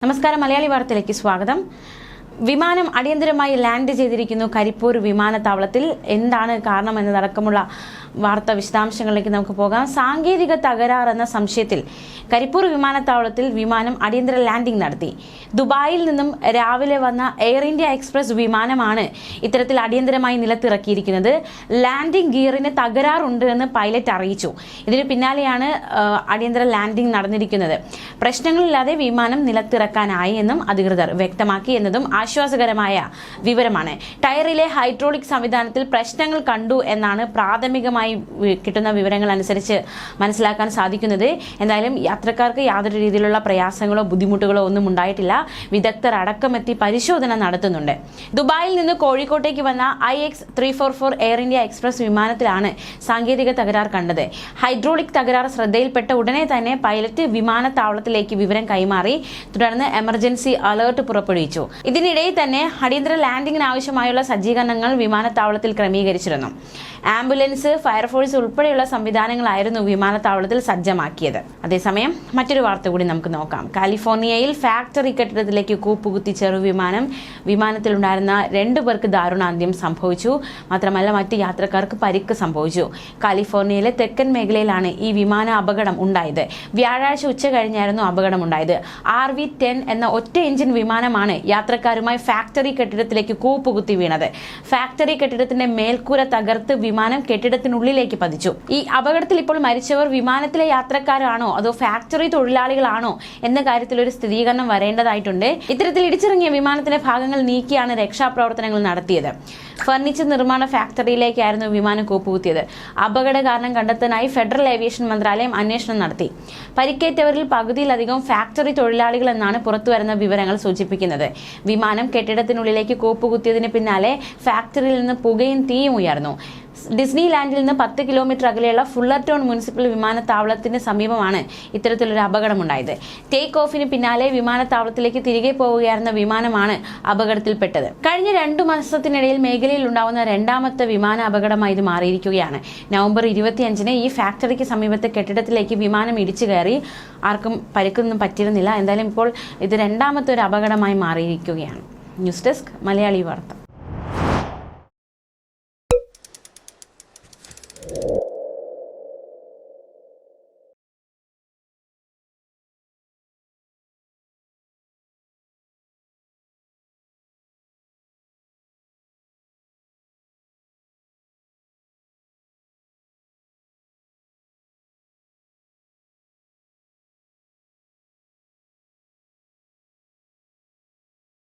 നമസ്കാരം, മലയാളി വാർത്തയിലേക്ക് സ്വാഗതം. വിമാനം അടിയന്തരമായി ലാൻഡ് ചെയ്തിരിക്കുന്നു കരിപ്പൂർ വിമാനത്താവളത്തിൽ. എന്താണ് കാരണം എന്നതടക്കമുള്ള വാർത്താ വിശദാംശങ്ങളിലേക്ക് നമുക്ക് പോകാം. സാങ്കേതിക തകരാറെന്ന സംശയത്തിൽ കരിപ്പൂർ വിമാനത്താവളത്തിൽ വിമാനം അടിയന്തര ലാൻഡിംഗ് നടത്തി. ദുബായിൽ നിന്നും രാവിലെ വന്ന എയർ ഇന്ത്യ എക്സ്പ്രസ് വിമാനമാണ് ഇത്തരത്തിൽ അടിയന്തരമായി നിലത്തിറക്കിയിരിക്കുന്നത്. ലാൻഡിംഗ് ഗിയറിന് തകരാറുണ്ട് എന്ന് പൈലറ്റ് അറിയിച്ചു. ഇതിന് പിന്നാലെയാണ് അടിയന്തര ലാൻഡിംഗ് നടന്നിരിക്കുന്നത്. പ്രശ്നങ്ങളില്ലാതെ വിമാനം നിലത്തിറക്കാനായി എന്നും അധികൃതർ വ്യക്തമാക്കി എന്നതും ആശ്വാസകരമായ വിവരമാണ്. ടയറിലെ ഹൈഡ്രോളിക് സംവിധാനത്തിൽ പ്രശ്നങ്ങൾ കണ്ടു എന്നാണ് പ്രാഥമികമായി കിട്ടുന്ന വിവരങ്ങൾ അനുസരിച്ച് മനസ്സിലാക്കാൻ സാധിക്കുന്നത്. എന്തായാലും യാത്രക്കാർക്ക് യാതൊരു രീതിയിലുള്ള പ്രയാസങ്ങളോ ബുദ്ധിമുട്ടുകളോ ഒന്നും ഉണ്ടായിട്ടില്ല. വിദഗ്ധർ അടക്കമെത്തി പരിശോധന നടത്തുന്നുണ്ട്. ദുബായിൽ നിന്ന് കോഴിക്കോട്ടേക്ക് വന്ന IX344 എയർ ഇന്ത്യ എക്സ്പ്രസ് വിമാനത്തിലാണ് സാങ്കേതിക തകരാർ കണ്ടത്. ഹൈഡ്രോളിക് തകരാർ ശ്രദ്ധയിൽപ്പെട്ട ഉടനെ തന്നെ പൈലറ്റ് വിമാനത്താവളത്തിലേക്ക് വിവരം കൈമാറി. തുടർന്ന് എമർജൻസി അലേർട്ട് പുറപ്പെടുവിച്ചു. ഇതിനിടയിൽ തന്നെ അടിയന്തര ലാൻഡിംഗിന് ആവശ്യമായുള്ള സജ്ജീകരണങ്ങൾ വിമാനത്താവളത്തിൽ ക്രമീകരിച്ചിരുന്നു. ആംബുലൻസ്, ഫയർഫോഴ്സ് ഉൾപ്പെടെയുള്ള സംവിധാനങ്ങളായിരുന്നു വിമാനത്താവളത്തിൽ സജ്ജമാക്കിയത്. അതേസമയം മറ്റൊരു വാർത്ത കൂടി നമുക്ക് നോക്കാം. കാലിഫോർണിയയിൽ ഫാക്ടറി കെട്ടിടത്തിലേക്ക് കൂപ്പുകുത്തി വിമാനത്തിലുണ്ടായിരുന്ന 2 പേർക്ക് ദാരുണാന്ത്യം സംഭവിച്ചു. മാത്രമല്ല മറ്റ് യാത്രക്കാർക്ക് പരിക്ക് സംഭവിച്ചു. കാലിഫോർണിയയിലെ തെക്കൻ മേഖലയിലാണ് ഈ വിമാന അപകടം ഉണ്ടായത്. വ്യാഴാഴ്ച ഉച്ച കഴിഞ്ഞായിരുന്നു അപകടമുണ്ടായത്. RV-10 എന്ന ഒറ്റ എഞ്ചിൻ വിമാനമാണ് യാത്രക്കാരുമായി ഫാക്ടറി കെട്ടിടത്തിലേക്ക് കൂപ്പുകുത്തി വീണത്. ഫാക്ടറി കെട്ടിടത്തിന്റെ മേൽക്കൂര തകർത്ത് വിമാനം കെട്ടിടത്തിനുള്ളിലേക്ക് പതിച്ചു. ഈ അപകടത്തിൽ ഇപ്പോൾ മരിച്ചവർ വിമാനത്തിലെ യാത്രക്കാരാണോ അതോ ഫാക്ടറി തൊഴിലാളികളാണോ എന്ന കാര്യത്തിൽ ഒരു സ്ഥിരീകരണം വരേണ്ടതായിട്ടുണ്ട്. ഇത്തരത്തിൽ ഇടിച്ചിറങ്ങിയ വിമാനത്തിന്റെ ഭാഗങ്ങൾ നീക്കിയാണ് രക്ഷാപ്രവർത്തനങ്ങൾ നടത്തിയത്. ഫർണിച്ചർ നിർമ്മാണ ഫാക്ടറിയിലേക്കായിരുന്നു വിമാനം കൂപ്പുകുത്തിയത്. അപകട കാരണം കണ്ടെത്താനായി ഫെഡറൽ ഏവിയേഷൻ മന്ത്രാലയം അന്വേഷണം നടത്തി. പരിക്കേറ്റവരിൽ പകുതിയിലധികം ഫാക്ടറി തൊഴിലാളികൾ എന്നാണ് പുറത്തുവരുന്ന വിവരങ്ങൾ സൂചിപ്പിക്കുന്നത്. വിമാനം കെട്ടിടത്തിനുള്ളിലേക്ക് കൂപ്പുകുത്തിയതിന് പിന്നാലെ ഫാക്ടറിയിൽ നിന്ന് പുകയും തീയും ഉയർന്നു. ഡിസ്നി ലാൻഡിൽ നിന്ന് 10 കിലോമീറ്റർ അകലെയുള്ള ഫുള്ളർടൗൺ മുനിസിപ്പൽ വിമാനത്താവളത്തിന് സമീപമാണ് ഇത്തരത്തിലൊരു അപകടമുണ്ടായത്. ടേക്ക് ഓഫിന് പിന്നാലെ വിമാനത്താവളത്തിലേക്ക് തിരികെ പോവുകയായിരുന്ന വിമാനമാണ് അപകടത്തിൽപ്പെട്ടത്. കഴിഞ്ഞ 2 മാസത്തിനിടയിൽ മേഖലയിൽ ഉണ്ടാവുന്ന 2ാമത്തെ വിമാന അപകടമായി ഇത് മാറിയിരിക്കുകയാണ്. നവംബർ 25-ന് ഈ ഫാക്ടറിക്ക് സമീപത്തെ കെട്ടിടത്തിലേക്ക് വിമാനം ഇടിച്ചു കയറി. ആർക്കും പരിക്കൊന്നും പറ്റിയിരുന്നില്ല. എന്തായാലും ഇപ്പോൾ ഇത് 2ാമത്തെ ഒരു അപകടമായി മാറിയിരിക്കുകയാണ്. ന്യൂസ് ഡെസ്ക്, മലയാളി വാർത്ത.